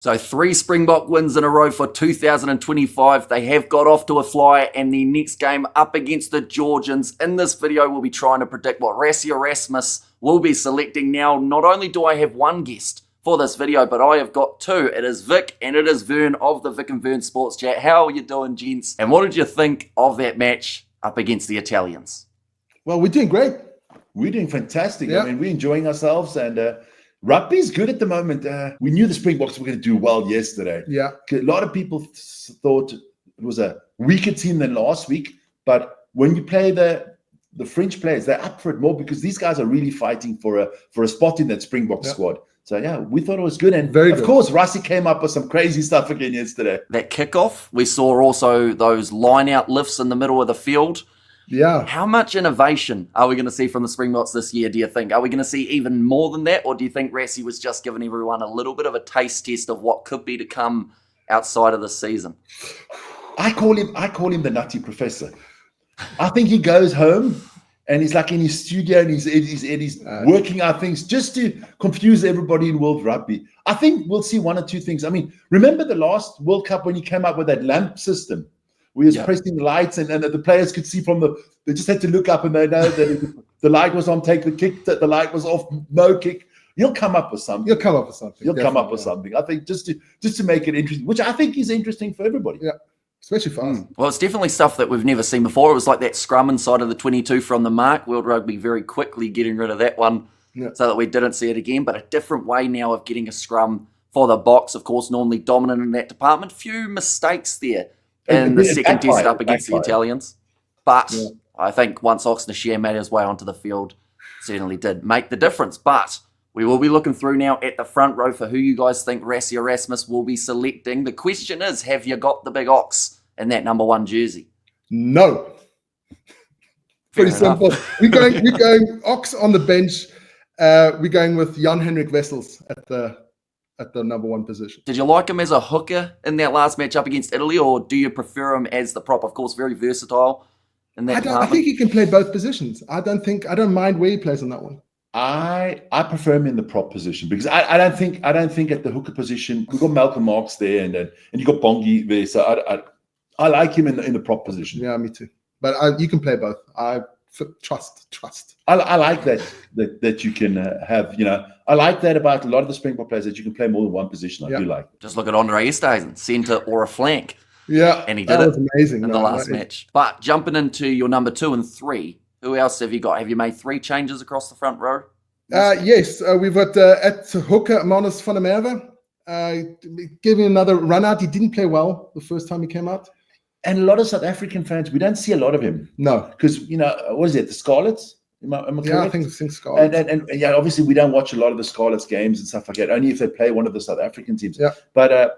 So 3 Springbok wins in a row for 2025. They have got off to a flyer, and the next game up against the Georgians. In this video, we'll be trying to predict what Rassie Erasmus will be selecting. Now, not only do I have one guest for this video, but I have got two. It is Vic and it is Wern of the Vic and Wern Sports Chat. How are you doing, gents? And what did you think of that match up against the Italians? Well, we're doing great. We're doing fantastic. Yeah. I mean, we're enjoying ourselves, and rugby's good at the moment. We knew the Springboks were going to do well yesterday. Yeah. A lot of people thought it was a weaker team than last week, but when you play the French players, they're up for it more because these guys are really fighting for a spot in that Springbok squad. So, yeah, we thought it was good. And, of course, Rassie came up with some crazy stuff again yesterday. That kickoff, we saw also those line-out lifts in the middle of the field. Yeah. How much innovation are we going to see from the Springboks this year, do you think? Are we going to see even more than that? Or do you think Rassie was just giving everyone a little bit of a taste test of what could be to come outside of this season? I call him the nutty professor. I think he goes home and he's like in his studio and he's working out things just to confuse everybody in World Rugby. I think we'll see one or two things. I mean, remember the last World Cup when he came up with that lamp system? We was pressing the lights and the players could see they just had to look up and they know that the light was on, take the kick, that the light was off, no kick. You'll come up with something. You'll come up with something. I think just to make it interesting, which I think is interesting for everybody. Yeah. Especially for us. Well, it's definitely stuff that we've never seen before. It was like that scrum inside of the 22 from the mark. World Rugby very quickly getting rid of that one so that we didn't see it again. But a different way now of getting a scrum for the box. Of course, normally dominant in that department. Few mistakes there in the second test up against the Italians. But I think once Oxnashare made his way onto the field, certainly did make the difference. But we will be looking through now at the front row for who you guys think Rassie Erasmus will be selecting. The question is, have you got the big ox in that number 1 jersey? No. Pretty simple. We're going ox on the bench. We're going with Jan-Henrik Wessels at the number 1 position. Did you like him as a hooker in that last match up against Italy, or do you prefer him as the prop? Of course, very versatile in that I think he can play both positions. I don't mind where he plays on that one. I prefer him in the prop position because I don't think at the hooker position we've got Malcolm Marx there and you got Bongi there, so I like him in the prop position. Yeah, me too. But you can play both. I trust. I like that you can have. I like that about a lot of the Springbok players that you can play more than one position. I do like it. Just look at Andre Esterhuizen, centre or a flank. Yeah, and he did it amazing in the last match. But jumping into your number 2 and 3. Who else have you got? Have you made 3 changes across the front row? Yes, we've got at hooker Manus van der Merwe. Gave him another run out. He didn't play well the first time he came out. And a lot of South African fans, we don't see a lot of him. No. Because, what is it, the Scarlets? Am I correct? Yeah, I think Scarlets. And yeah, obviously we don't watch a lot of the Scarlets games and stuff like that, only if they play one of the South African teams. Yeah. But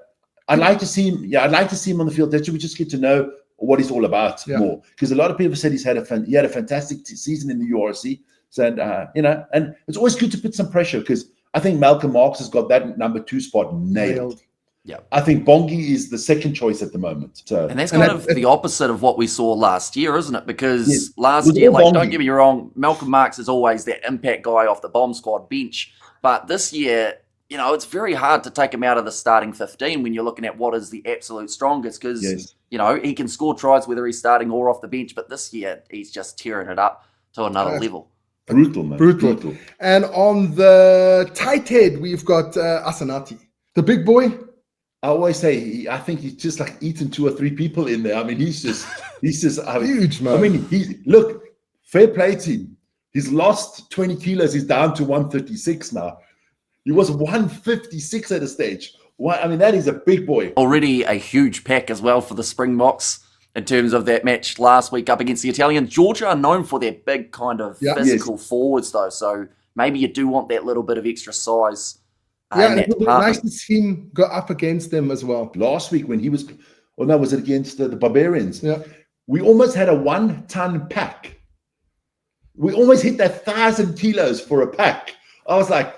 I'd like to see him. Yeah, I'd like to see him on the field. That we just get to know what he's all about more, because a lot of people said he had a fantastic season in the URC. So, and it's always good to put some pressure because I think Malcolm Marx has got that number 2 spot nailed. Yeah, I think Bongi is the second choice at the moment. So, and that's kind of the opposite of what we saw last year, isn't it? Because last year, don't get me wrong, Malcolm Marx is always that impact guy off the bomb squad bench, but this year, it's very hard to take him out of the starting 15 when you're looking at what is the absolute strongest because, he can score tries whether he's starting or off the bench. But this year, he's just tearing it up to another level. Brutal, man. Brutal. And on the tight head, we've got Asanati, the big boy. I always say, I think he's just like eaten 2 or 3 people in there. I mean, he's just huge, man. I mean, look, fair play to him. He's lost 20 kilos. He's down to 136 now. He was 156 at a stage. I mean, that is a big boy. Already a huge pack as well for the Springboks in terms of that match last week up against the Italians. Georgia are known for their big kind of physical forwards, though. So maybe you do want that little bit of extra size. And it would be nice to see him go up against them as well. Last week when he was, was it against the Barbarians? Yeah. We almost had a 1-ton pack. We almost hit that 1,000 kilos for a pack. I was like,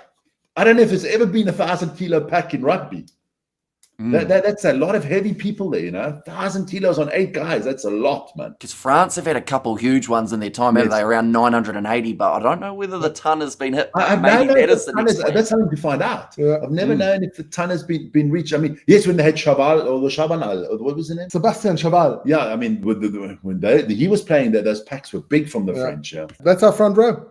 I don't know if there's ever been a 1,000 kilo pack in rugby. That's a lot of heavy people there, 1,000 kilos on 8 guys. That's a lot, man. Because France have had a couple huge ones in their time, haven't they? Around 980, but I don't know whether the ton has been hit. Maybe that is the next one. That's something to find out. Yeah. I've never known if the ton has been reached. I mean, yes, when they had Chaval or the Chabanal, or what was his name? Sebastian Chaval. Yeah, I mean, when he was playing there, those packs were big from the French. Yeah. That's our front row.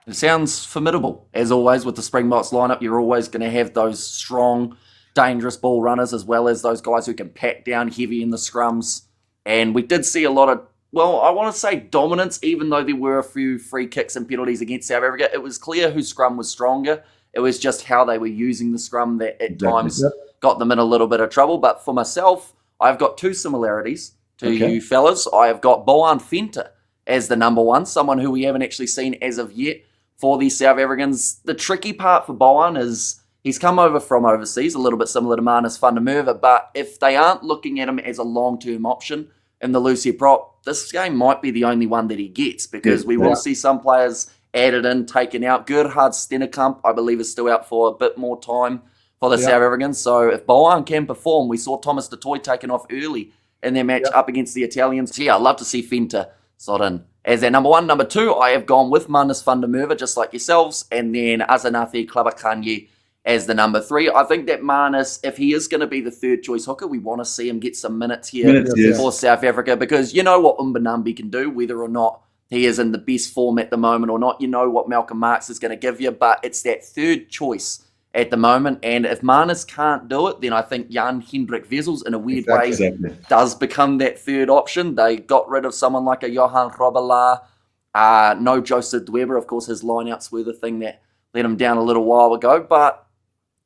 It sounds formidable. As always, with the Springboks lineup, you're always going to have those strong, dangerous ball runners, as well as those guys who can pack down heavy in the scrums. And we did see a lot of, well, I want to say dominance, even though there were a few free kicks and penalties against South Africa. It was clear whose scrum was stronger. It was just how they were using the scrum that at times got them in a little bit of trouble. But for myself, I've got 2 similarities to you fellas. I have got Boan Venter as the number 1, someone who we haven't actually seen as of yet for the South Africans. The tricky part for Boan is he's come over from overseas, a little bit similar to Manus van der Merwe, but if they aren't looking at him as a long-term option in the Lucia prop, this game might be the only one that he gets, because we will see some players added in, taken out. Gerhard Stennekamp, I believe, is still out for a bit more time for the South Africans. So if Boan can perform, we saw Thomas du Toit taken off early in their match up against the Italians. So yeah, I'd love to see Venter slot in as their number 1. Number 2, I have gone with Manus van der Merwe, just like yourselves, and then Azanathi Klabakanye as the number 3. I think that Manus, if he is going to be the third choice hooker, we want to see him get some minutes here for South Africa, because you know what Umbanambi can do, whether or not he is in the best form at the moment or not. You know what Malcolm Marx is going to give you, but it's that third choice at the moment. And if Manus can't do it, then I think Jan Hendrik Wessels, in a weird way, does become that third option. They got rid of someone like a Johan Robelaar. No Joseph Dweber. Of course, his lineouts were the thing that let him down a little while ago, but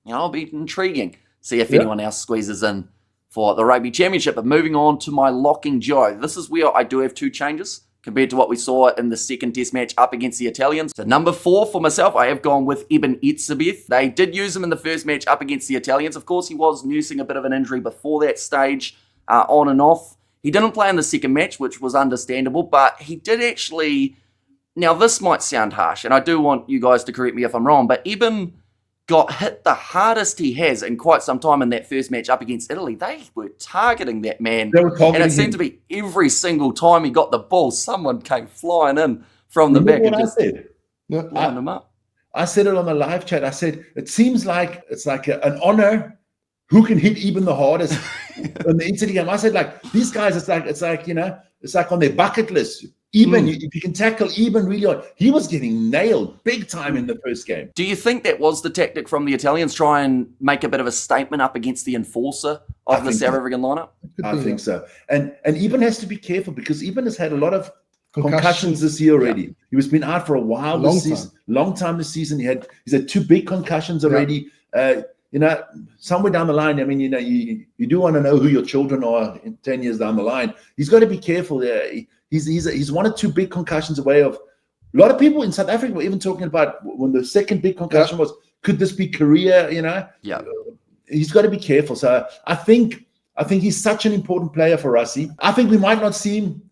it'll be intriguing. See if anyone else squeezes in for the Rugby Championship. But moving on to my locking duo. This is where I do have 2 changes compared to what we saw in the second test match up against the Italians. So number 4 for myself, I have gone with Eben Etzebeth. They did use him in the first match up against the Italians. Of course, he was nursing a bit of an injury before that stage, on and off. He didn't play in the second match, which was understandable, but he did actually... Now, this might sound harsh, and I do want you guys to correct me if I'm wrong, but Eben got hit the hardest he has in quite some time in that first match up against Italy. They were targeting that man, and it seemed to be every single time he got the ball, someone came flying in from the back and just lined him up. I said it on the live chat. I said, it seems like it's like an honor who can hit Eben the hardest in the Italy game. I said, like, these guys, it's like it's like on their bucket list. Eben, if you can tackle Eben really hard, he was getting nailed big time in the first game. Do you think that was the tactic from the Italians, try and make a bit of a statement up against the enforcer of the South African lineup? I think so. And Eben has to be careful, because Eben has had a lot of concussions this year already. Yeah. He was been out for a while this season, long time this season. He's had 2 big concussions already. Somewhere down the line, I mean, you do want to know who your children are in 10 years down the line. He's got to be careful there. He's 1 or 2 big concussions away of. A lot of people in South Africa were even talking about when the second big concussion was, could this be Korea? Yeah. He's got to be careful. So I think he's such an important player for us. I think we might not see him,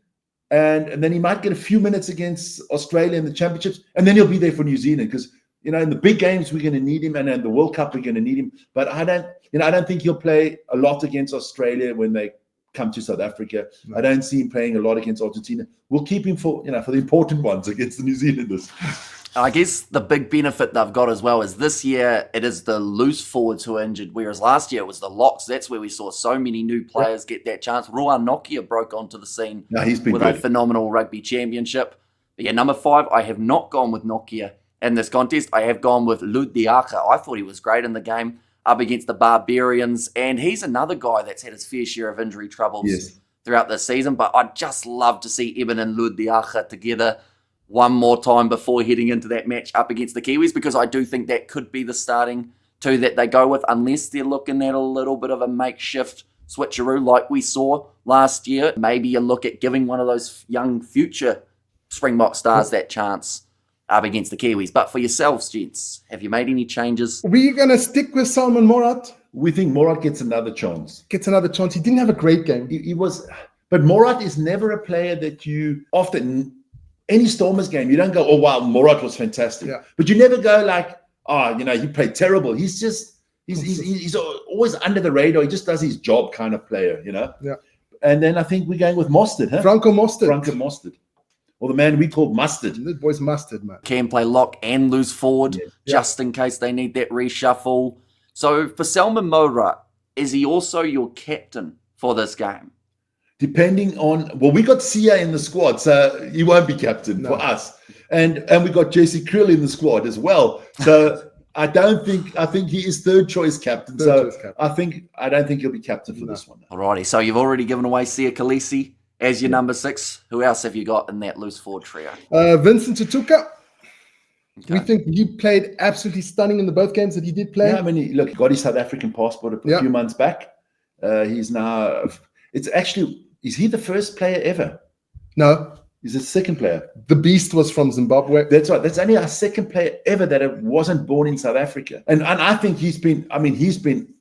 and then he might get a few minutes against Australia in the championships, and then he'll be there for New Zealand, because in the big games we're going to need him, and in the World Cup we're going to need him. But I don't think he'll play a lot against Australia when they come to South Africa. I don't see him playing a lot against Argentina. We'll keep him for the important ones against the New Zealanders. I guess the big benefit they've got as well is this year it is the loose forwards who are injured, whereas last year it was the locks. That's where we saw so many new players get that chance. Ruan Nokia broke onto the scene with a phenomenal rugby championship. But yeah, number 5, I have not gone with Nokia in this contest. I have gone with Lud Diaka. I thought he was great in the game up against the Barbarians, and he's another guy that's had his fair share of injury troubles throughout the season, but I'd just love to see Eben and Lud Diaka together one more time before heading into that match up against the Kiwis, because I do think that could be the starting 2 that they go with, unless they're looking at a little bit of a makeshift switcheroo like we saw last year. Maybe you look at giving one of those young future Springbok stars that chance up against the Kiwis. But for yourselves, gents, have you made any changes? Are we going to stick with Salman Morat? We think Morat gets another chance. He didn't have a great game. He was, but Morat is never a player that you often, any Stormers game, you don't go, oh wow, Morat was fantastic. Yeah. But you never go like, he played terrible. He's just He's always under the radar. He just does his job kind of player, you know? Yeah. And then I think we're going with Mostert, huh? Franco Mostert. Franco Mostert. Or the man we call Mustard. This boy's mustard, man. Can play lock and loose forward, Yeah. just in case they need that reshuffle. So for Salman Moura, is he also your captain for this game? Depending on, well, we got Sia in the squad, so he won't be captain for us. And we got Jesse Krill in the squad as well. So I think he is third choice captain. I don't think he'll be captain for this one. Alrighty, so you've already given away Sia Khaleesi as your number 6. Who else have you got in that loose forward trio? Vincent Tutuka. Okay. We think he played absolutely stunning in the both games that he did play. Yeah, I mean, look, he got his South African passport a few months back. He's now, is he the first player ever? No. He's the second player. The Beast was from Zimbabwe. That's right. That's only our second player ever that wasn't born in South Africa. And I think he's been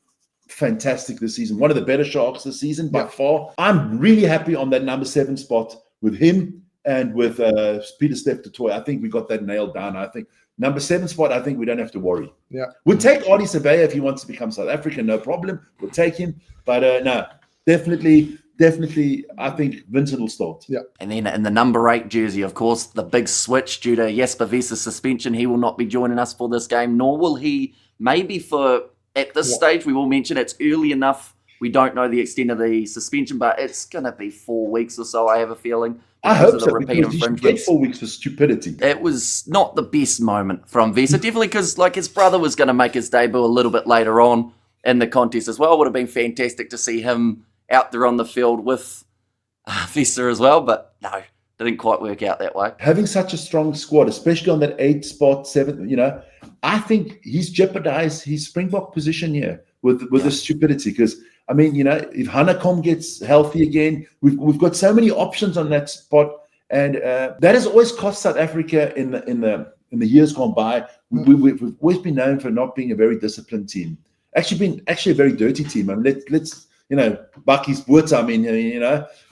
fantastic this season. One of the better Sharks this season by far. I'm really happy on that number 7 spot with him and with Peter Steph Toy. I think we got that nailed down. I think number 7 spot, I think we don't have to worry. Yeah. We'll take Ardie Savea if he wants to become South African, no problem. We'll take him. But no, definitely, I think Vincent will start. Yeah. And then in the number 8 jersey, of course, the big switch due to Jesper Wies's suspension. He will not be joining us for this game, nor will he maybe for, at this stage, we will mention it's early enough. We don't know the extent of the suspension, but it's going to be 4 weeks or so, I have a feeling. I hope so, because you should get 4 weeks for stupidity. It was not the best moment from Wiese, definitely because like his brother was going to make his debut a little bit later on in the contest as well. It would have been fantastic to see him out there on the field with Wiese as well, but no, didn't quite work out that way. Having such a strong squad, especially on that 8 spot, 7, I think he's jeopardized his Springbok position here with the stupidity. Because I mean, if Hanekom gets healthy again, we've got so many options on that spot, and that has always cost South Africa in the years gone by. We've always been known for not being a very disciplined team. Actually, a very dirty team. I mean, let's Bucky's Woods. I mean,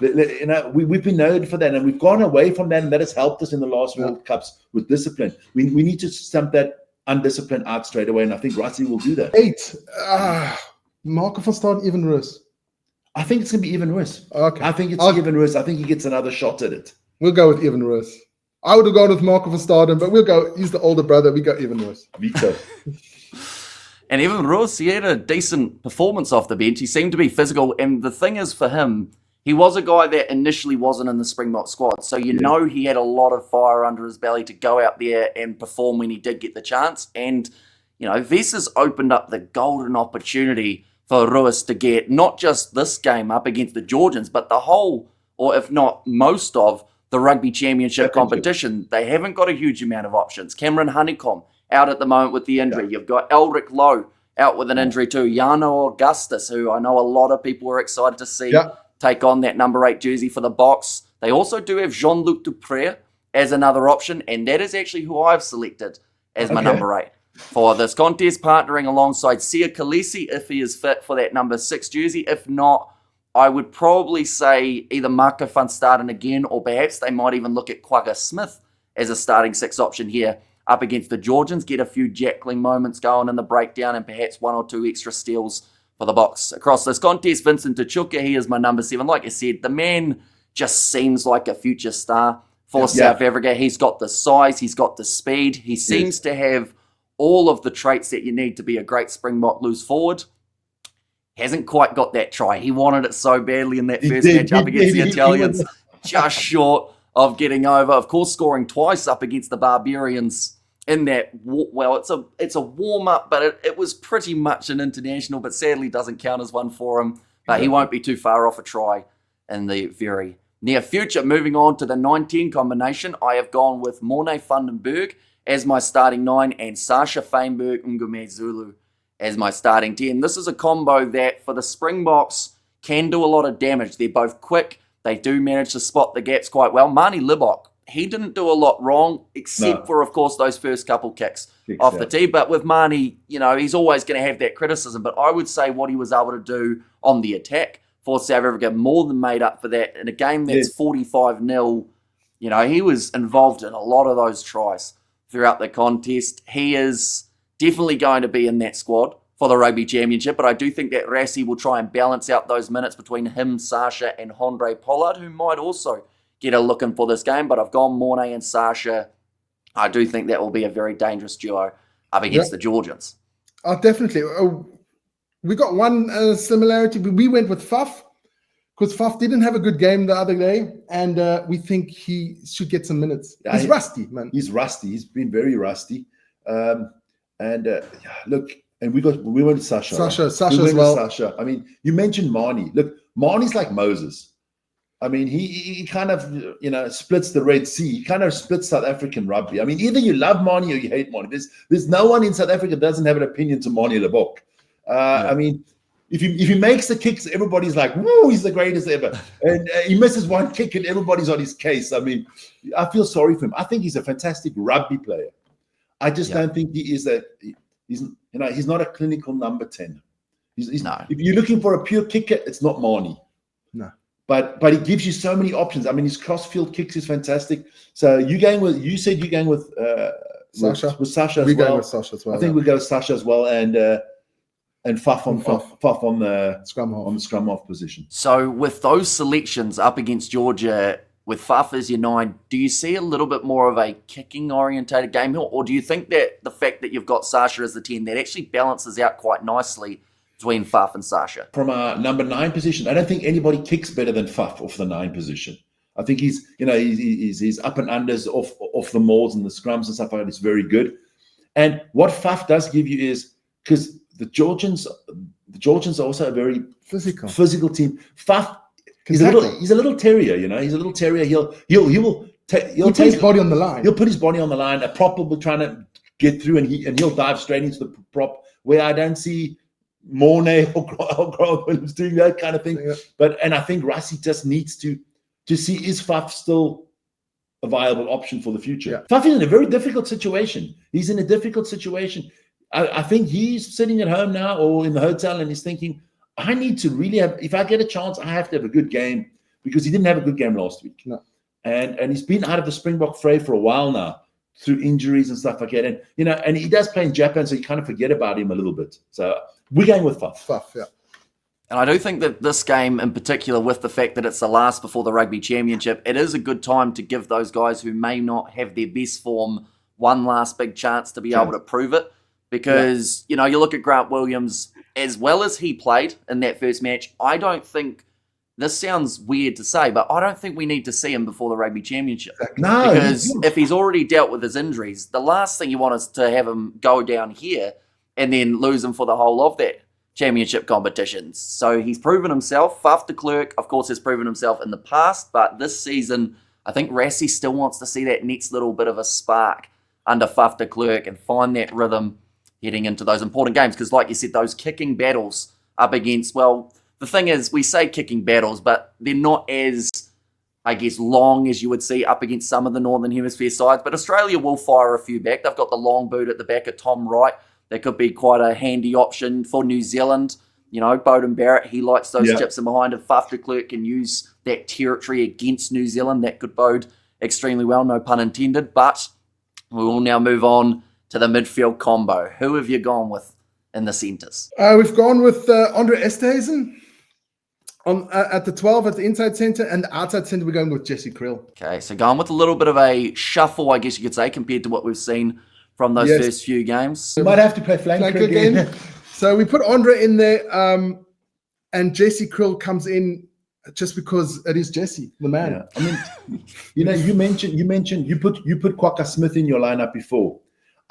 we've been known for that, and we've gone away from that, and that has helped us in the last World Cups with discipline. We need to stamp that undisciplined out straight away, and I think Rassie will do that. 8. Marco van Staden, even worse. I think it's going to be even worse. Okay. I think it's even worse. I think he gets another shot at it. We'll go with even worse. I would have gone with Marco van Staden, but we'll go. He's the older brother. We go even worse. Vito. And Evan Roos, he had a decent performance off the bench. He seemed to be physical. And the thing is for him, he was a guy that initially wasn't in the Springbok squad. So know he had a lot of fire under his belly to go out there and perform when he did get the chance. And, Wiese has opened up the golden opportunity for Roos to get not just this game up against the Georgians, but the whole, or if not most of, the Rugby Championship competition. They haven't got a huge amount of options. Cameron Honeycomb out at the moment with the injury. You've got Eldrick Lowe out with an injury too. Jano Augustus, who I know a lot of people were excited to see take on that number 8 jersey for the Boks. They also do have Jean-Luc Dupré as another option, and that is actually who I've selected as my number 8 for this contest, partnering alongside Sia Khaleesi if he is fit for that number 6 jersey. If not, I would probably say either Marco van Staden again, or perhaps they might even look at Quagga Smith as a starting 6 option here up against the Georgians, get a few jackling moments going in the breakdown and perhaps 1 or 2 extra steals for the Boks. Across this contest, Vincent Tutuka, he is my number 7. Like I said, the man just seems like a future star for South Africa. He's got the size, he's got the speed, he seems to have all of the traits that you need to be a great Springbok loose forward. Hasn't quite got that try. He wanted it so badly in that first match up against the Italians. Just short of getting over. Of course, scoring twice up against the Barbarians in that, well, it's a warm-up, but it was pretty much an international, but sadly doesn't count as one for him. But he won't be too far off a try in the very near future. Moving on to the 9-10 combination, I have gone with Morne van den Berg as my starting 9 and Sasha Feinberg Ngume Zulu as my starting 10. This is a combo that for the Springboks can do a lot of damage. They're both quick. They do manage to spot the gaps quite well. Mani Libok, he didn't do a lot wrong, except for, of course, those first couple kicks off the tee. But with Mani, he's always going to have that criticism. But I would say what he was able to do on the attack for South Africa more than made up for that. In a game that's 45-0, he was involved in a lot of those tries throughout the contest. He is definitely going to be in that squad for the Rugby Championship, but I do think that Rassie will try and balance out those minutes between him, Sasha, and Andre Pollard, who might also get a look in for this game, but I've gone Mornay and Sasha. I do think that will be a very dangerous duo up against the Georgians. Oh, definitely. We got one similarity. We went with Faf, because Faf didn't have a good game the other day, and we think he should get some minutes. He's rusty, man. He's rusty. He's been very rusty. Look, and we went with Sasha. Sasha we as well. Sasha. I mean, you mentioned Marnie. Look, Marnie's like Moses. I mean, he kind of, splits the Red Sea. He kind of splits South African rugby. I mean, either you love Marnie or you hate Marnie. There's no one in South Africa that doesn't have an opinion to Marnie Lebok. I mean, if he makes the kicks, everybody's like, woo, he's the greatest ever. And he misses one kick and everybody's on his case. I mean, I feel sorry for him. I think he's a fantastic rugby player. I just don't think he is he's not a clinical number 10. No. If you're looking for a pure kicker, it's not Marnie. No. But he gives you so many options. I mean, his cross-field kicks is fantastic. So you said you're going with Sasha. With Sasha as well. We're going with Sasha as well. I think we go with Sasha as well, and Faf on the scrum half position. So with those selections up against Georgia, with Faf as your 9, do you see a little bit more of a kicking orientated game, or do you think that the fact that you've got Sasha as the 10, that actually balances out quite nicely between Faf and Sasha? From a number 9 position, I don't think anybody kicks better than Faf off the 9 position. I think he's up and unders off the mauls and the scrums and stuff like that is very good. And what Faf does give you is, because the Georgians are also a very physical team. Faf, he's a little terrier, He's a little terrier. He'll put his body on the line. He'll put his body on the line. A prop will be trying to get through, and he'll dive straight into the prop. Where I don't see Mornay or Grant Williams doing that kind of thing. Yeah. And I think Rassie just needs to see, is Faf still a viable option for the future? Yeah. Faf is in a very difficult situation. He's in a difficult situation. I think he's sitting at home now or in the hotel and he's thinking, I need to really if I get a chance, I have to have a good game, because he didn't have a good game last week. No. And he's been out of the Springbok fray for a while now through injuries and stuff like that. And, and he does play in Japan, so you kind of forget about him a little bit. So we're going with Faf. Yeah. And I do think that this game in particular, with the fact that it's the last before the Rugby Championship, it is a good time to give those guys who may not have their best form one last big chance to be able to prove it. Because, you look at Grant Williams, as well as he played in that first match, I don't think, this sounds weird to say, but I don't think we need to see him before the Rugby Championship. No. Because if he's already dealt with his injuries, the last thing you want is to have him go down here and then lose him for the whole of that championship competition. So he's proven himself. Faf de Klerk, of course, has proven himself in the past, but this season, I think Rassie still wants to see that next little bit of a spark under Faf de Klerk and find that rhythm heading into those important games. Because like you said, those kicking battles up against, well, the thing is, we say kicking battles, but they're not as, I guess, long as you would see up against some of the Northern Hemisphere sides. But Australia will fire a few back. They've got the long boot at the back of Tom Wright. That could be quite a handy option for New Zealand. Beauden Barrett, he likes those chips in behind. If Faf de Klerk can use that territory against New Zealand, that could bode extremely well, no pun intended. But we will now move on to the midfield combo. Who have you gone with in the centres? We've gone with Andre Esterhuizen at the 12 at the inside centre, and the outside centre we're going with Jesse Krill. Okay, so going with a little bit of a shuffle, I guess you could say, compared to what we've seen from those first few games. We might have to play flanker again. So we put Andre in there, and Jesse Krill comes in just because it is Jesse, the man. Yeah. I mean, you mentioned you put Kwaka Smith in your lineup before.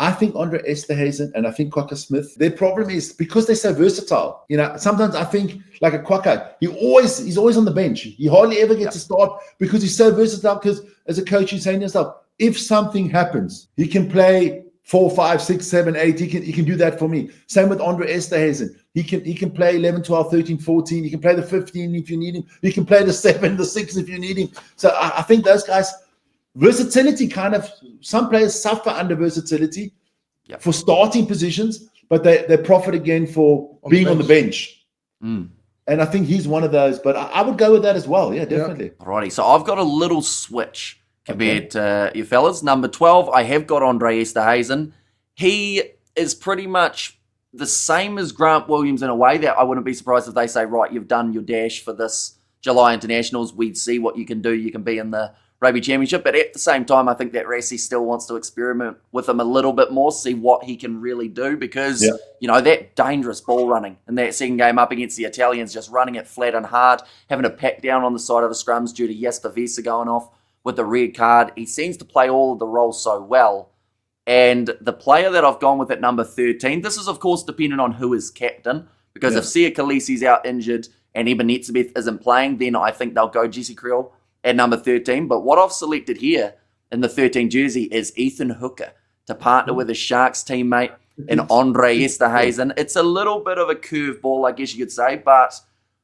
I think Andre Esterhuizen and I think Kwaka Smith, their problem is because they're so versatile. Sometimes I think like a Kwaka, he's always on the bench. He hardly ever gets to start because he's so versatile. Because as a coach, you're saying to yourself, if something happens, he can play 4, 5, 6, 7, 8. He can do that for me. Same with Andre Esterhuizen. He can play 11, 12, 13, 14. He can play the 15 if you need him. He can play the 7, the 6 if you need him. So I think those guys, versatility kind of, some players suffer under versatility for starting positions, but they profit again for being on the bench. And I think he's one of those, but I would go with that as well. Yeah, definitely. Alrighty, so I've got a little switch compared to you fellas. Number 12, I have got Andre Esterhuizen. He is pretty much the same as Grant Williams in a way that I wouldn't be surprised if they say, right, you've done your dash for this July internationals. We'd see what you can do. You can be in the Rugby Championship. But at the same time, I think that Rassie still wants to experiment with him a little bit more, see what he can really do because, that dangerous ball running in that second game up against the Italians, just running it flat and hard, having to pack down on the side of the scrums due to Jesper Wiese going off with the red card. He seems to play all of the roles so well. And the player that I've gone with at number 13, this is, of course, dependent on who is captain, because if Sia Khaleesi's out injured and Eben Etzebeth isn't playing, then I think they'll go Jesse Kriel at number 13. But what I've selected here in the 13 jersey is Ethan Hooker to partner with his Sharks teammate in Andre Esterhuizen. It's a little bit of a curveball, I guess you could say, but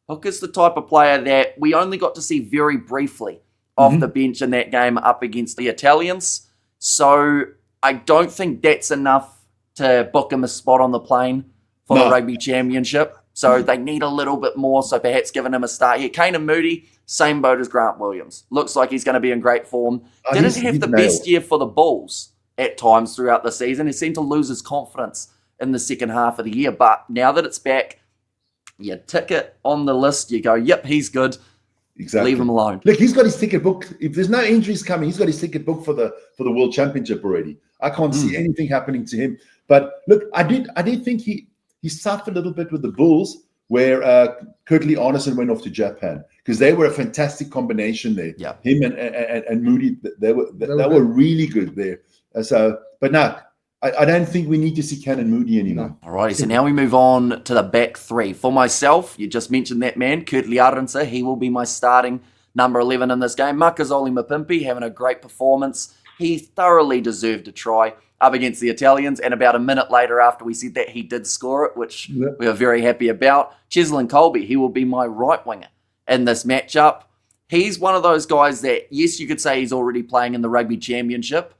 Hooker's the type of player that we only got to see very briefly off the bench in that game up against the Italians. So I don't think that's enough to book him a spot on the plane for the Rugby Championship. So they need a little bit more, so perhaps giving him a start here. Kane and Moody, same boat as Grant Williams. Looks like he's going to be in great form. Didn't have the best year for the Bulls at times throughout the season. He seemed to lose his confidence in the second half of the year. But now that it's back, you tick it on the list. You go, yep, he's good. Exactly. Leave him alone. Look, he's got his ticket booked. If there's no injuries coming, he's got his ticket booked for the World Championship already. I can't see anything happening to him. But look, I did think he suffered a little bit with the Bulls, where Kurtley Arneson went off to Japan, because they were a fantastic combination there. Yeah. Him and Moody, they were really good there. But no, I don't think we need to see Kane and Moody anymore. All right, so now we move on to the back three. For myself, you just mentioned that man, Kurtley Arneson. He will be my starting number 11 in this game. Makazole Mapimpi having a great performance. He thoroughly deserved a try up against the Italians, and about a minute later after we said that, he did score it, which we are very happy about. Cheslin Colby, he will be my right winger in this matchup. He's one of those guys that, yes, you could say he's already playing in the Rugby Championship,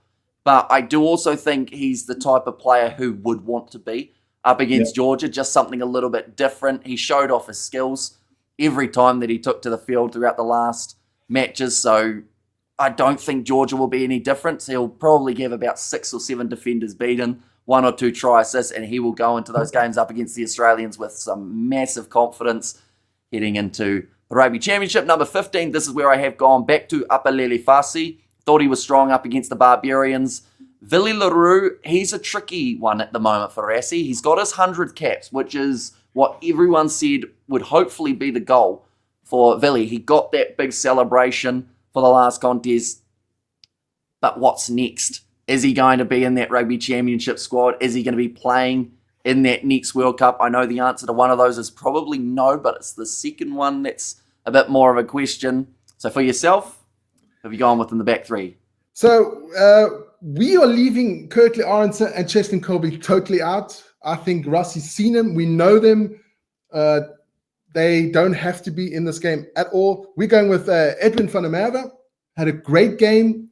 but I do also think he's the type of player who would want to be up against Georgia, just something a little bit different. He showed off his skills every time that he took to the field throughout the last matches, so I don't think Georgia will be any different. He'll probably give about 6 or 7 defenders beaten, 1 or 2 try assists, and he will go into those games up against the Australians with some massive confidence heading into the Rugby Championship. Number 15, this is where I have gone back to Apalele Fasi. Thought he was strong up against the Barbarians. Willie Leroux, he's a tricky one at the moment for Rassie. He's got his 100 caps, which is what everyone said would hopefully be the goal for Willie. He got that big celebration for the last contest. But what's next? Is he going to be in that Rugby Championship squad? Is he going to be playing in that next World Cup? I know the answer to one of those is probably no, but it's the second one that's a bit more of a question. So for yourself, have you gone within the back three? So we are leaving Kurtley Arneson and Cheslin Colby totally out. I think Rassie's seen them. We know them. They don't have to be in this game at all. We're going with Edwin van der Merwe. Had a great game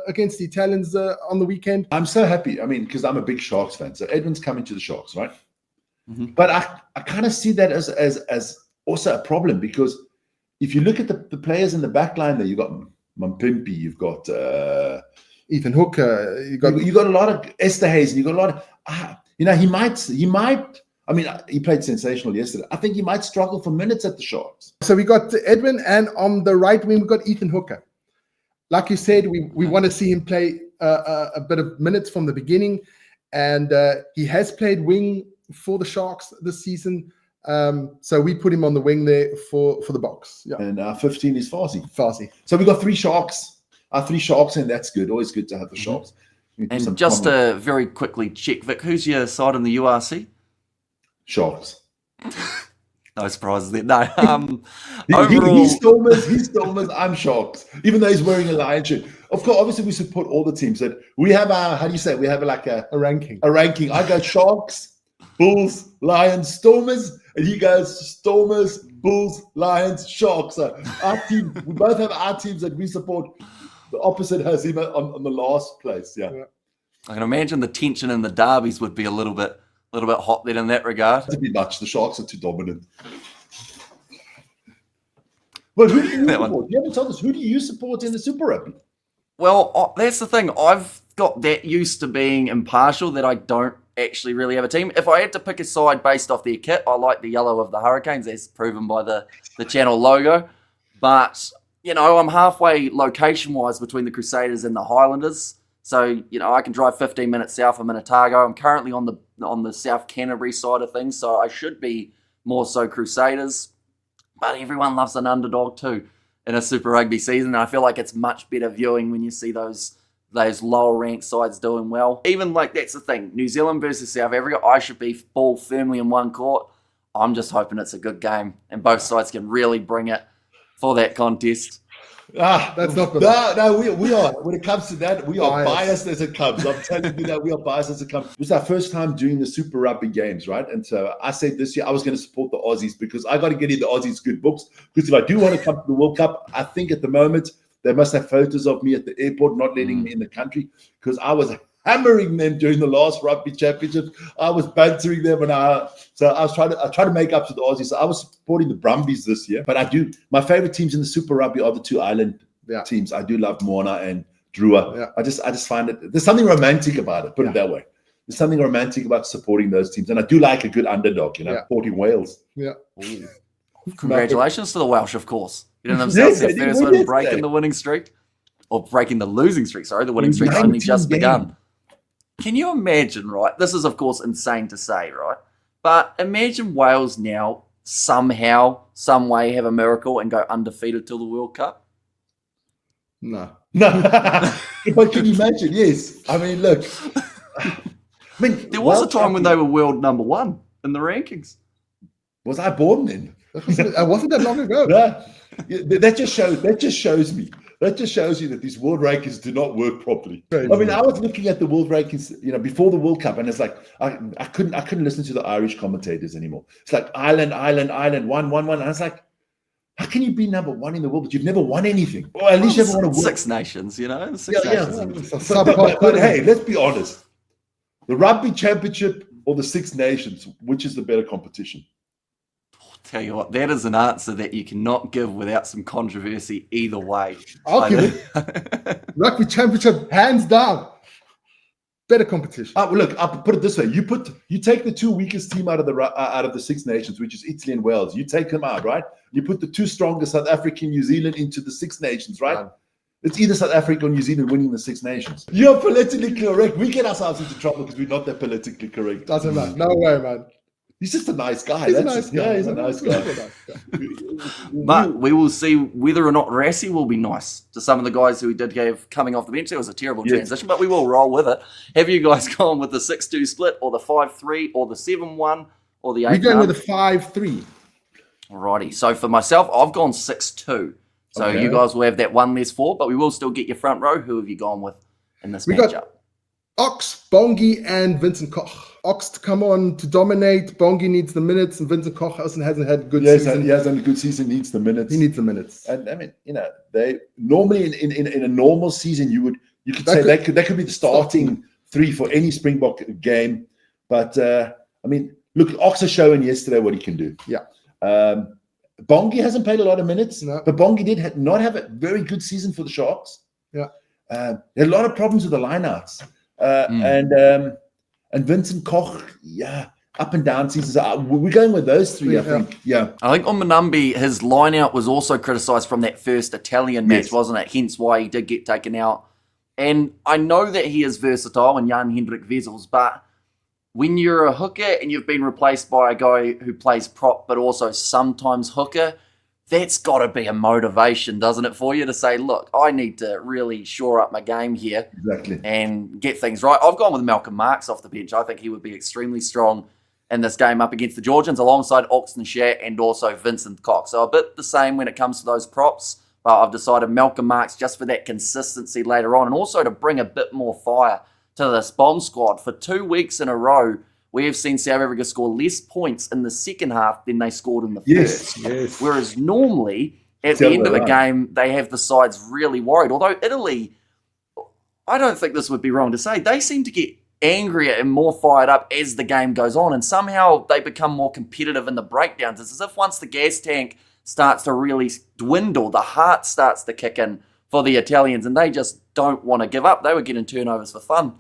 against the Italians on the weekend. I'm so happy. I mean, because I'm a big Sharks fan. So Edwin's coming to the Sharks, right? But I kind of see that as also a problem, because if you look at the players in the back line there, you've got Mampimpi, you've got Ethan Hooker, you got a lot of Esterhuizen, you got a lot of he might. I mean, he played sensational yesterday. I think he might struggle for minutes at the Sharks. So we got Edwin, and on the right wing, we got Ethan Hooker. Like you said, we want to see him play a bit of minutes from the beginning, and he has played wing for the Sharks this season. So we put him on the wing there for the Boks. Yeah. And our 15 is Farsi. So we got 3 Sharks. Our 3 Sharks, and that's good. Always good to have the Sharks. And just to very quickly check, Vic, who's your side in the URC? Sharks. No surprises there. No. Overall, he's Stormers. I'm Sharks. Even though he's wearing a Lion shirt. Of course, obviously we support all the teams. That we have our, how do you say it? We have like a ranking. A ranking. I go Sharks, Bulls, Lions, Stormers, and he goes Stormers, Bulls, Lions, Sharks. So our team, we both have our teams that we support. The opposite has him on the last place. Yeah. I can imagine the tension in the derbies would be a little bit hot then in that regard. It's a bit much. The Sharks are too dominant. But who do you support? You haven't told us. Who do you support in the Super Rugby? Well, that's the thing. I've got that used to being impartial that I don't actually really have a team. If I had to pick a side based off their kit, I like the yellow of the Hurricanes, as proven by the channel logo. But, I'm halfway location-wise between the Crusaders and the Highlanders. So, I can drive 15 minutes south of Minnetonka. I'm currently on the South Canterbury side of things, so I should be more so Crusaders. But everyone loves an underdog too in a Super Rugby season. And I feel like it's much better viewing when you see those lower-ranked sides doing well. Even that's the thing. New Zealand versus South Africa, I should be ball firmly in one court. I'm just hoping it's a good game and both sides can really bring it for that contest. That's not good. No, we are. When it comes to that, we are biased as it comes. I'm telling you that we are biased as it comes. It was our first time doing the Super Rugby games, right? And so I said this year I was going to support the Aussies because I got to get in the Aussies good books. Because if I do want to come to the World Cup, I think at the moment they must have photos of me at the airport not letting me in the country because I was hammering them during the last Rugby Championship. I was bantering them, and I was trying to make up to the Aussies. So I was supporting the Brumbies this year, but my favorite teams in the Super Rugby are the two island teams. I do love Moana and Drua. Yeah. I just find it. There's something romantic about it. Put it that way. There's something romantic about supporting those teams, and I do like a good underdog. Supporting Wales. Yeah. Congratulations to the Welsh, of course. Getting themselves their first win, breaking the winning streak, or breaking the losing streak. Sorry, the winning streak's only just begun. Can you imagine, right? This is, of course, insane to say, right? But imagine Wales now somehow, some way have a miracle and go undefeated till the World Cup. No. But can you imagine? Yes. I mean, look. There was a time when they were world number one in the rankings. Was I born then? I wasn't that long ago. That just shows me. That just shows you that these world rankings do not work properly. Crazy. I mean, I was looking at the world rankings, before the World Cup, and it's like I couldn't listen to the Irish commentators anymore. It's like Ireland, 1-1-1. And I was like, how can you be number one in the world, but you've never won anything? Or at least you haven't won a world. Six Nations, Nations. But hey, let's be honest. The Rugby Championship or the Six Nations, which is the better competition? Tell you what, that is an answer that you cannot give without some controversy either way. I'll give it. Rugby Championship, hands down. Better competition. Well, look, I'll put it this way: you take the two weakest team out of the Six Nations, which is Italy and Wales. You take them out, right? You put the two strongest, South Africa and New Zealand, into the Six Nations, right? It's either South Africa or New Zealand winning the Six Nations. You're politically correct. We get ourselves into trouble because we're not that politically correct. Doesn't matter. No way, man. He's just a nice guy. He's a nice guy. Yeah, he's a nice guy. But we will see whether or not Rassie will be nice to some of the guys who we did have coming off the bench. It was a terrible transition, but we will roll with it. Have you guys gone with the 6-2 split or the 5-3 or the 7-1 or the 8-1? We're going with the 5-3. Alrighty. So for myself, I've gone 6-2. So you guys will have that one less forward, but we will still get your front row. Who have you gone with in this matchup? Got Ox, Bongi, and Vincent Koch. Ox to come on to dominate. Bongi needs the minutes, and Vincent Koch hasn't had a good season. He hasn't a good season. Needs the minutes. He needs the minutes. And I mean, they normally in a normal season you could say they could be the starting three for any Springbok game. But I mean, look, Ox is showing yesterday what he can do. Yeah. Bongi hasn't played a lot of minutes, no. But Bongi did not have a very good season for the Sharks. Yeah. There are a lot of problems with the lineouts. And Vincent Koch, up and down seasons. We're going with those three, I think. Yeah. I think on Manumbi, his line-out was also criticised from that first Italian match, wasn't it? Hence why he did get taken out. And I know that he is versatile in Jan-Hendrik Wessels, but when you're a hooker and you've been replaced by a guy who plays prop but also sometimes hooker, that's got to be a motivation, doesn't it, for you to say, look, I need to really shore up my game here and get things right. I've gone with Malcolm Marx off the bench. I think he would be extremely strong in this game up against the Georgians alongside Oxen Shat and also Vincent Koch. So a bit the same when it comes to those props, but I've decided Malcolm Marx just for that consistency later on and also to bring a bit more fire to this bomb squad. For 2 weeks in a row, we have seen South Africa score less points in the second half than they scored in the first. Yes. Whereas normally, at the end of a game, they have the sides really worried. Although Italy, I don't think this would be wrong to say, they seem to get angrier and more fired up as the game goes on. And somehow they become more competitive in the breakdowns. It's as if once the gas tank starts to really dwindle, the heart starts to kick in for the Italians. And they just don't want to give up. They were getting turnovers for fun.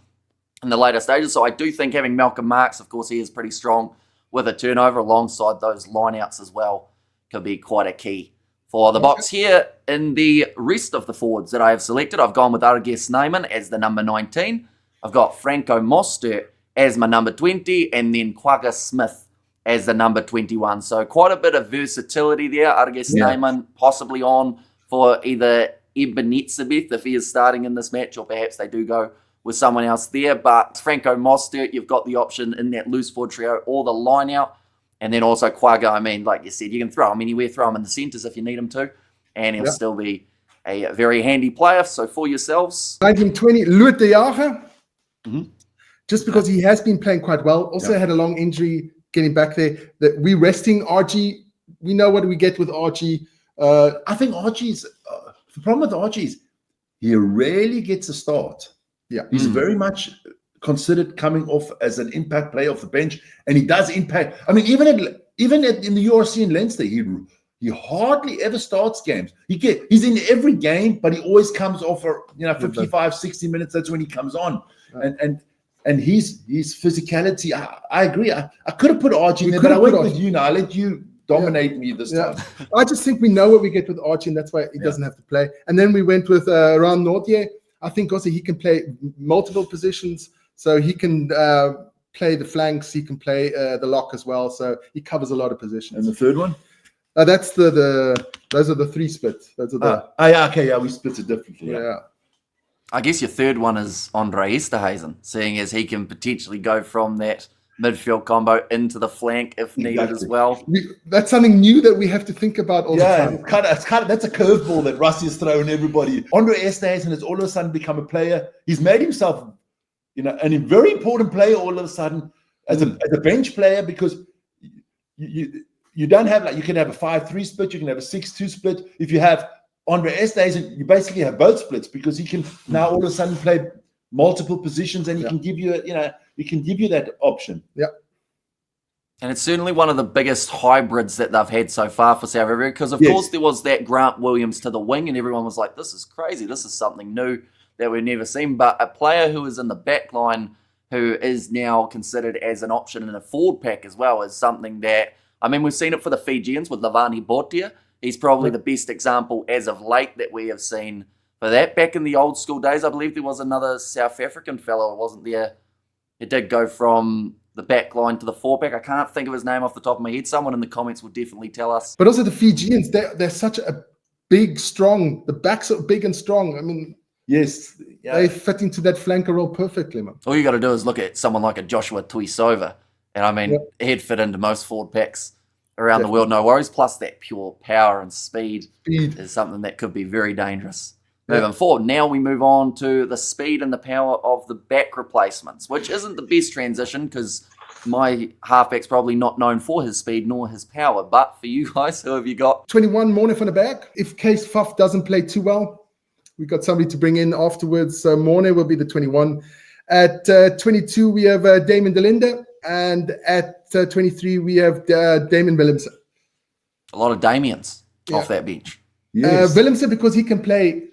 in the later stages. So I do think having Malcolm Marx, of course, he is pretty strong with a turnover alongside those lineouts as well, could be quite a key for the Boks here. In the rest of the forwards that I have selected, I've gone with Argeir Snyman as the number 19. I've got Franco Mostert as my number 20, and then Quagga Smith as the number 21. So quite a bit of versatility there. Argeir Snyman possibly on for either Eben Etzebeth if he is starting in this match, or perhaps they do go with someone else there. But Franco Mostert, you've got the option in that loose forward trio or the line out. And then also Quagga, I mean, like you said, you can throw him anywhere, throw him in the centres if you need him to, and he'll still be a very handy player. So for yourselves. 1920, Louis de Jager. Just because he has been playing quite well. Also had a long injury getting back there. That we resting RG. We know what we get with RG. I think Archie's the problem with Archie is he rarely gets a start. Yeah, he's very much considered coming off as an impact player off the bench, and he does impact. I mean, even in the URC in Leinster, he hardly ever starts games. He's in every game, but he always comes off for 55, 60 minutes. That's when he comes on, and his physicality. I agree. I could have put Archie in there, but I went with you. Now I let you dominate me this time. I just think we know what we get with Archie, and that's why he doesn't have to play. And then we went with Ron Nortier. I think also he can play multiple positions, so he can play the flanks, he can play the lock as well. So he covers a lot of positions. And the third one? That's those are the three splits. Those are we split it differently. Yeah. I guess your third one is Andre Esterhuizen, seeing as he can potentially go from that midfield combo into the flank if needed as well. That's something new that we have to think about all the time. That's a curveball that Rusty has thrown everybody. Andre Esterhuizen has all of a sudden become a player. He's made himself, a very important player all of a sudden as a bench player, because you don't have you can have a 5-3 split, you can have a 6-2 split. If you have Andre Esterhuizen, you basically have both splits, because he can now all of a sudden play multiple positions, and he can give you he can give you that option. Yeah. And it's certainly one of the biggest hybrids that they've had so far for South Africa, because of course there was that Grant Williams to the wing, and everyone was like, this is crazy, this is something new that we've never seen. But a player who is in the back line, who is now considered as an option in a forward pack as well, is something that, I mean, we've seen it for the Fijians with Lavani Botia. He's probably the best example as of late that we have seen for that. Back in the old school days, I believe there was another South African fellow, wasn't there? It did go from the back line to the four-back. I can't think of his name off the top of my head. Someone in the comments will definitely tell us. But also the Fijians, they're such a big, strong, the backs are big and strong. I mean, they fit into that flanker role perfectly, man. All you got to do is look at someone like a Joshua Tuisova. And I mean, he'd fit into most forward packs around the world, no worries. Plus that pure power and speed is something that could be very dangerous. Moving forward, now we move on to the speed and the power of the back replacements, which isn't the best transition, because my halfback's probably not known for his speed nor his power. But for you guys, who have you got? 21, Morne from the back. If Case Faf doesn't play too well, we got somebody to bring in afterwards. So Morne will be the 21. At 22, we have Damon Delinde. And at 23, we have Damon Willemse. A lot of Damians off that bench. Yes. Willemse, because he can play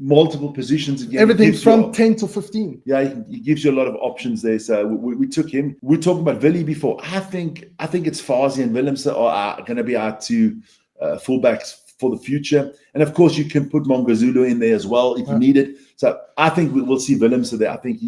multiple positions again. Everything from 10 to 15. Yeah, he gives you a lot of options there. So we took him. We were talking about Willie before. I think it's Fazi and Willemse are going to be our two fullbacks for the future. And of course, you can put Mongazulu in there as well if you need it. So I think we'll see Willemse there. I think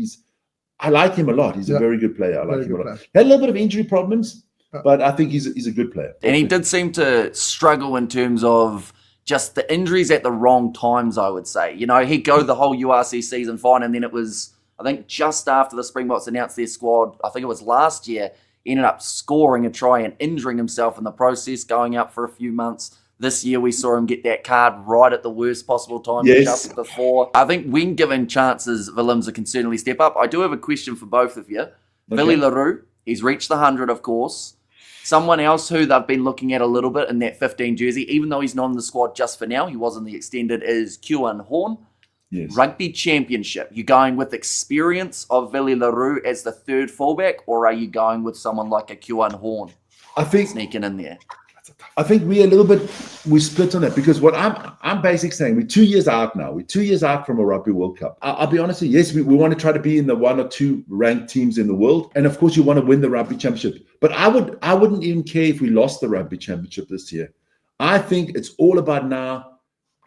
I like him a lot. He's a very good player. I like him a lot. Had a little bit of injury problems, but I think he's a good player. And he did seem to struggle in terms of just the injuries at the wrong times, I would say. He'd go the whole URC season fine, and then it was, I think, just after the Springboks announced their squad, I think it was last year, ended up scoring a try and injuring himself in the process, going out for a few months. This year, we saw him get that card right at the worst possible time just before. I think when given chances, Willemse can certainly step up. I do have a question for both of you. Willie Leroux, he's reached the 100, of course. Someone else who they've been looking at a little bit in that 15 jersey, even though he's not in the squad just for now, he was in the extended, is Kieran Horn. Yes. Rugby Championship. You going with experience of Willie Leroux as the third fullback, or are you going with someone like a Kieran Horn? I think sneaking in there. That's a I think we split on that because what I'm basically saying, we're 2 years out now. We're 2 years out from a Rugby World Cup. I'll be honest with you, yes, we want to try to be in the 1 or 2 ranked teams in the world. And of course, you want to win the Rugby Championship. But I wouldn't even care if we lost the Rugby Championship this year. I think it's all about now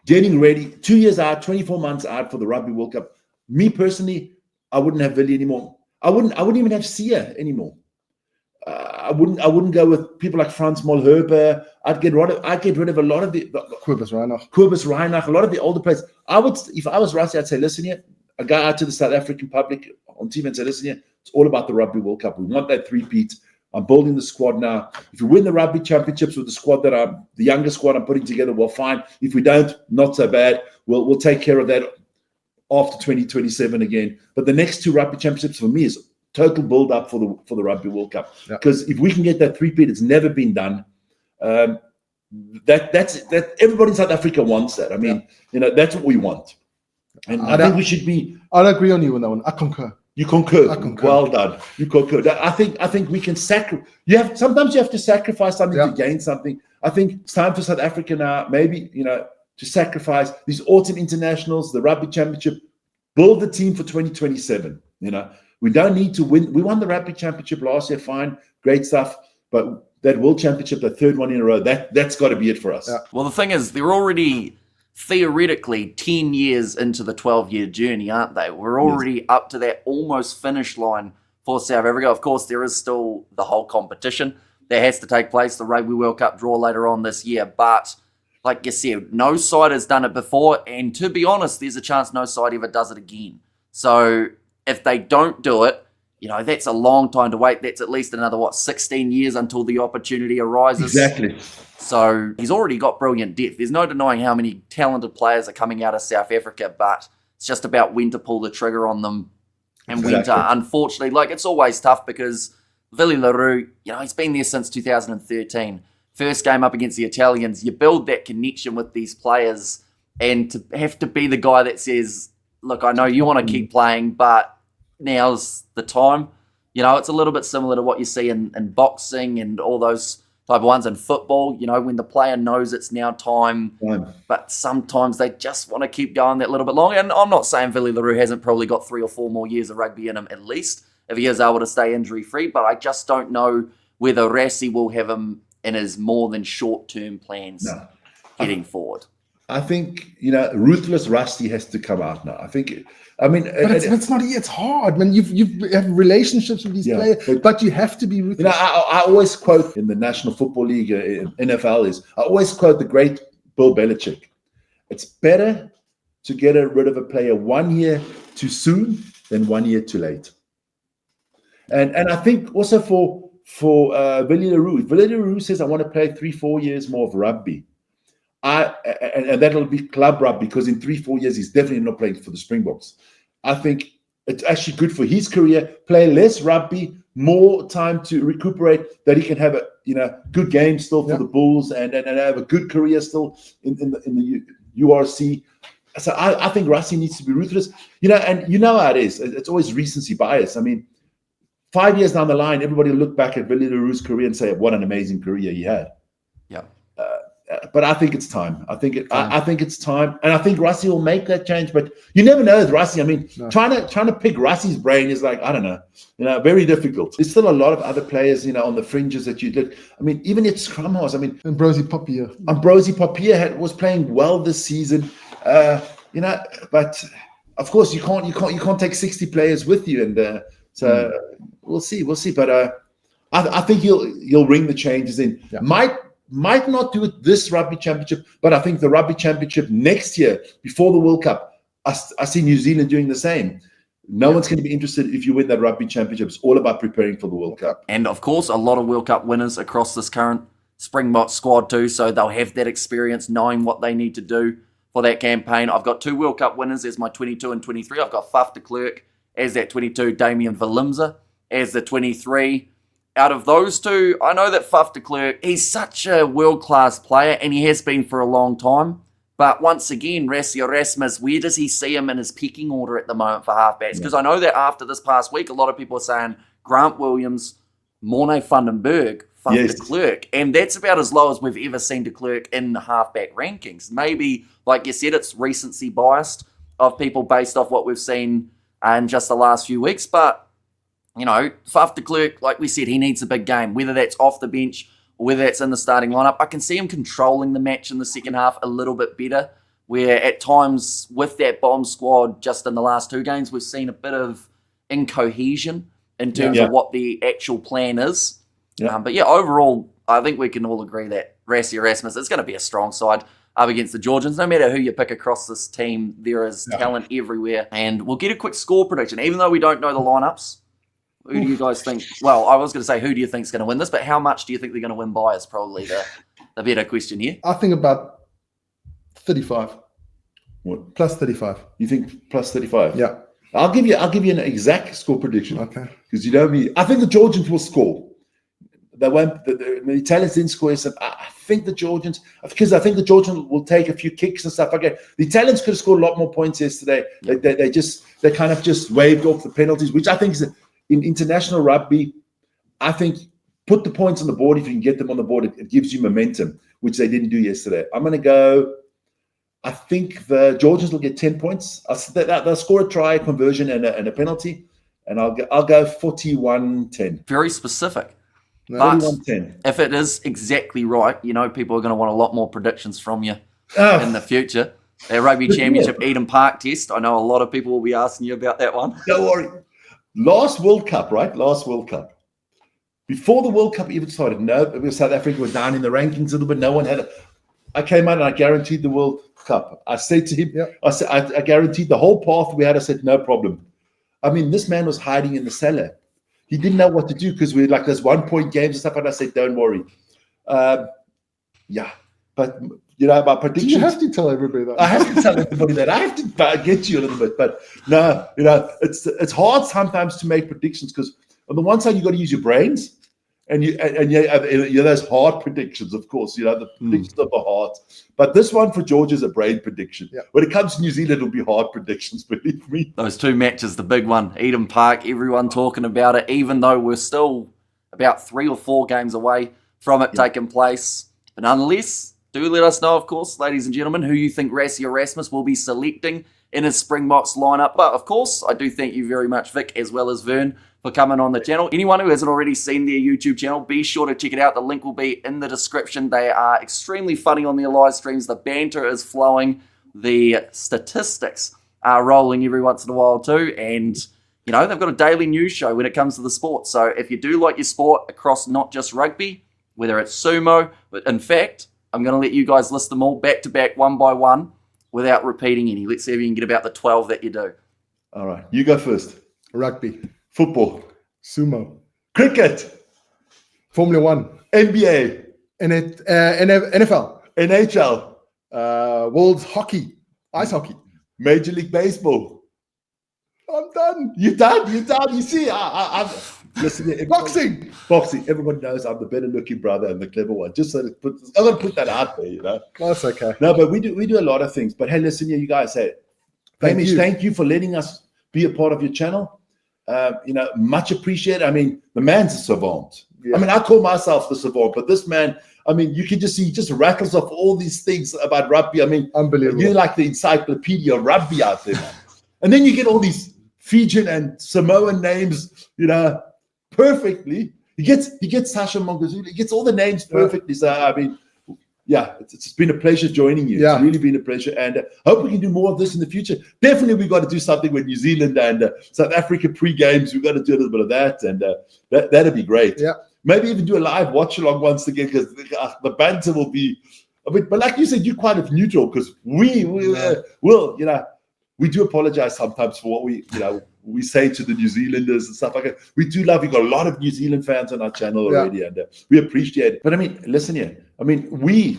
getting ready. 2 years out, 24 months out for the Rugby World Cup. Me personally, I wouldn't have Willie anymore. I wouldn't even have Sia anymore. I wouldn't go with people like Frans Malherbe. I'd get rid of a lot of the Kobus Reinach, a lot of the older players. If I was Rassie, I'd say, listen here, I go out to the South African public on TV and say, listen here, it's all about the Rugby World Cup. We want that three-peat. I'm building the squad now. If we win the Rugby Championships with the squad the younger squad I'm putting together, well, fine. If we don't, not so bad. We'll take care of that after 2027 again. But the next 2 Rugby Championships for me is total build up for the Rugby World Cup. Because if we can get that three-peat, it's never been done. That's everybody in South Africa wants that. I mean, that's what we want. And I think we should be. I'll agree on you on that one. I concur. You concur. Well done. You concur. I think we can sacrifice. Sometimes you have to sacrifice something to gain something. I think it's time for South Africa now, maybe, to sacrifice these autumn internationals, the Rugby Championship, build the team for 2027. We don't need to win. We won the Rugby Championship last year, fine, great stuff. But that World Championship, the 3rd one in a row, that's got to be it for us. Yeah. Well, the thing is, they're already theoretically 10 years into the 12-year journey, aren't they? We're already up to that almost finish line for South Africa. Of course, there is still the whole competition that has to take place, the Rugby World Cup draw later on this year. But like you said, no side has done it before. And to be honest, there's a chance no side ever does it again. So if they don't do it, that's a long time to wait. That's at least another, 16 years until the opportunity arises. Exactly. So he's already got brilliant depth. There's no denying how many talented players are coming out of South Africa, but it's just about when to pull the trigger on them and when to, unfortunately, it's always tough because Willie Leroux, he's been there since 2013. First game up against the Italians, you build that connection with these players and to have to be the guy that says, look, I know you want to keep playing, but now's the time. It's a little bit similar to what you see in boxing and all those type of ones in football, when the player knows it's now time, but sometimes they just want to keep going that little bit longer. And I'm not saying Willie Leroux hasn't probably got 3 or 4 more years of rugby in him at least, if he is able to stay injury-free, but I just don't know whether Rassie will have him in his more than short-term plans heading forward. I think, ruthless Rusty has to come out now. But it's not. It's hard, man. You have relationships with these players, but you have to be ruthless. I always quote in the National Football League, NFL I always quote the great Bill Belichick. It's better to get rid of a player 1 year too soon than 1 year too late. And I think also for Willie Leroux, if Willie Leroux says I want to play 3-4 years more of rugby, and that'll be club rugby, because in 3-4 years he's definitely not playing for the Springboks. I think it's actually good for his career. Play less rugby, more time to recuperate, that he can have a good game still for the Bulls and have a good career still in the URC. So I think Rassie needs to be ruthless. And how it is. It's always recency bias. 5 years down the line, everybody will look back at Willie Leroux's career and say, what an amazing career he had. Yeah. But I think it's time. I think it's time, and I think Rassie will make that change. But you never know with Rassie. Trying to pick Rassie's brain is like, I don't know, very difficult. There's still a lot of other players, on the fringes that you look. Even at scrum halves. Ambrosi Papier was playing well this season. But of course you can't take 60 players with you, and so we'll see. But I think he'll bring the changes in. Yeah. Might not do it this Rugby Championship, but I think the Rugby Championship next year, before the World Cup, I see New Zealand doing the same. No one's going to be interested if you win that Rugby Championship. It's all about preparing for the World Cup. And, of course, a lot of World Cup winners across this current Springbok squad too, so they'll have that experience knowing what they need to do for that campaign. I've got 2 World Cup winners as my 22 and 23. I've got Faf de Klerk as that 22, Damian Willemse as the 23. Out of those 2, I know that Faf de Klerk, he's such a world-class player, and he has been for a long time. But once again, Rassie Erasmus, where does he see him in his pecking order at the moment for halfbacks? Because I know that after this past week, a lot of people are saying Grant Williams, Morne van den Berg, de Klerk. And that's about as low as we've ever seen de Klerk in the halfback rankings. Maybe, like you said, it's recency biased of people based off what we've seen in just the last few weeks. But, you know, Faf de Klerk, like we said, he needs a big game, whether that's off the bench or whether that's in the starting lineup. I can see him controlling the match in the second half a little bit better, where at times with that bomb squad, just in the last 2 games, we've seen a bit of incohesion in terms of what the actual plan is. Yeah. But yeah, overall, I think we can all agree that Rassie Erasmus is going to be a strong side up against the Georgians. No matter who you pick across this team, there is talent everywhere. And we'll get a quick score prediction. Even though we don't know the lineups, who do you guys think? Well, I was going to say, who do you think is going to win this? But how much do you think they're going to win by is probably the better question here. I think about 35. What? Plus 35. You think plus 35? Yeah. I'll give you an exact score prediction. Okay. Because you know me, I think the Georgians will score. They won't. The Italians didn't score. So I think the Georgians, because I think the Georgians will take a few kicks and stuff. Okay, the Italians could have scored a lot more points yesterday. They kind of just waved off the penalties, which I think is in international rugby. I think put the points on the board if you can get them on the board. It gives you momentum, which they didn't do yesterday. I'm going to go. I think the Georgians will get 10 points. They'll score a try, conversion, and a penalty, and I'll go 41-10. Very specific. But 41-10. If it is exactly right, you know, people are going to want a lot more predictions from you in the future. That Rugby Championship Eden Park test. I know a lot of people will be asking you about that one. Don't worry. Last World Cup, right? Last World Cup. Before the World Cup even started, South Africa was down in the rankings a little bit. No one had it. I came out and I guaranteed the World Cup. I said to him, I said, I guaranteed the whole path we had. I said, no problem. I mean, this man was hiding in the cellar. He didn't know what to do because we had like those 1-point games and stuff. And I said, don't worry. But you know, my predictions. You have to tell everybody that. I have to tell everybody that. I have to get you a little bit. But no, you know, it's hard sometimes to make predictions because on the one side, you got to use your brains. And you those hard predictions, of course, you know, the predictions of the heart. But this one for Georgia is a brain prediction. Yeah. When it comes to New Zealand, it'll be hard predictions, believe me. Those 2 matches, the big one, Eden Park, everyone talking about it, even though we're still about 3 or 4 games away from it taking place. But nonetheless, do let us know, of course, ladies and gentlemen, who you think Rassie Erasmus will be selecting in his Springboks lineup. But of course, I do thank you very much, Vic, as well as Wern, for coming on the channel. Anyone who hasn't already seen their YouTube channel, be sure to check it out. The link will be in the description. They are extremely funny on their live streams. The banter is flowing. The statistics are rolling every once in a while too. And, you know, they've got a daily news show when it comes to the sport. So if you do like your sport across not just rugby, whether it's sumo, but in fact, I'm going to let you guys list them all back to back, one by one, without repeating any. Let's see if you can get about the 12 that you do. All right. You go first. Rugby. Football. Sumo. Cricket. Formula 1. NBA. NFL. NHL. World hockey. Ice hockey. Major League Baseball. I'm done. You're done. You see, I'm listen. Boxing. Everybody knows I'm the better looking brother and the clever one. Just so I'm gonna put that out there, you know. That's okay. No, but we do a lot of things. But hey, listen here, you guys. Hey, thank you for letting us be a part of your channel. You know, much appreciated. I mean, the man's a savant. Yeah. I mean, I call myself the savant, but this man, I mean, you can just see he just rattles off all these things about rugby. I mean, unbelievable. You're like the encyclopedia of rugby out there, man. And then you get all these Fijian and Samoan names, you know, perfectly. He gets Sasha Mongazuli. He gets all the names perfectly. So I mean, yeah, it's been a pleasure joining you. Yeah. It's really been a pleasure, and hope we can do more of this in the future. Definitely, we've got to do something with New Zealand and South Africa pre-games. We've got to do a little bit of that, and that'd be great. Yeah, maybe even do a live watch along once again because the banter will be. I mean, but like you said, you're quite neutral because we will, you know, we do apologize sometimes for what we say to the New Zealanders and stuff like that. We do love. We've got a lot of New Zealand fans on our channel already, and we appreciate it. But I mean, listen here. I mean, we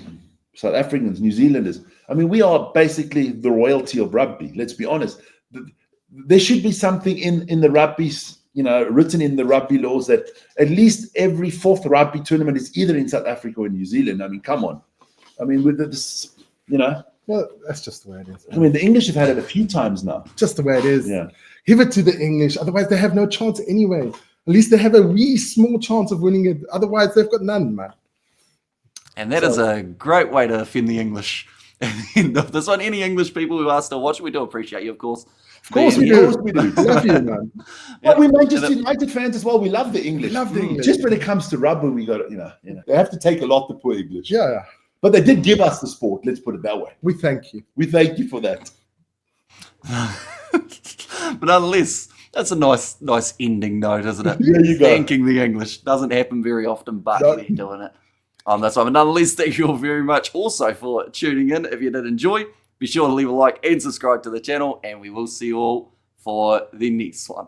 South Africans, New Zealanders. I mean, we are basically the royalty of rugby. Let's be honest. There should be something in the rugby, you know, written in the rugby laws that at least every 4th rugby tournament is either in South Africa or in New Zealand. I mean, come on. I mean, with this, you know. Well, that's just the way it is. I mean, the English have had it a few times now. Just the way it is. Yeah. Give it to the English. Otherwise, they have no chance anyway. At least they have a wee small chance of winning it. Otherwise, they've got none, man. And that is a great way to offend the English. At the end of this one, any English people who are still watching, we do appreciate you, of course. Of course we do. Love you, man. Well, we're Manchester United fans as well. We love the English. Love the English. Just when it comes to rugby, we got, they have to take a lot, the poor English. Yeah. But they did give us the sport. Let's put it that way. We thank you. We thank you for that. But nonetheless, that's a nice ending note, isn't it? There you go. Thanking the English. Doesn't happen very often, but we're doing it. That's why. But nonetheless, thank you all very much also for tuning in. If you did enjoy, be sure to leave a like and subscribe to the channel, and we will see you all for the next one.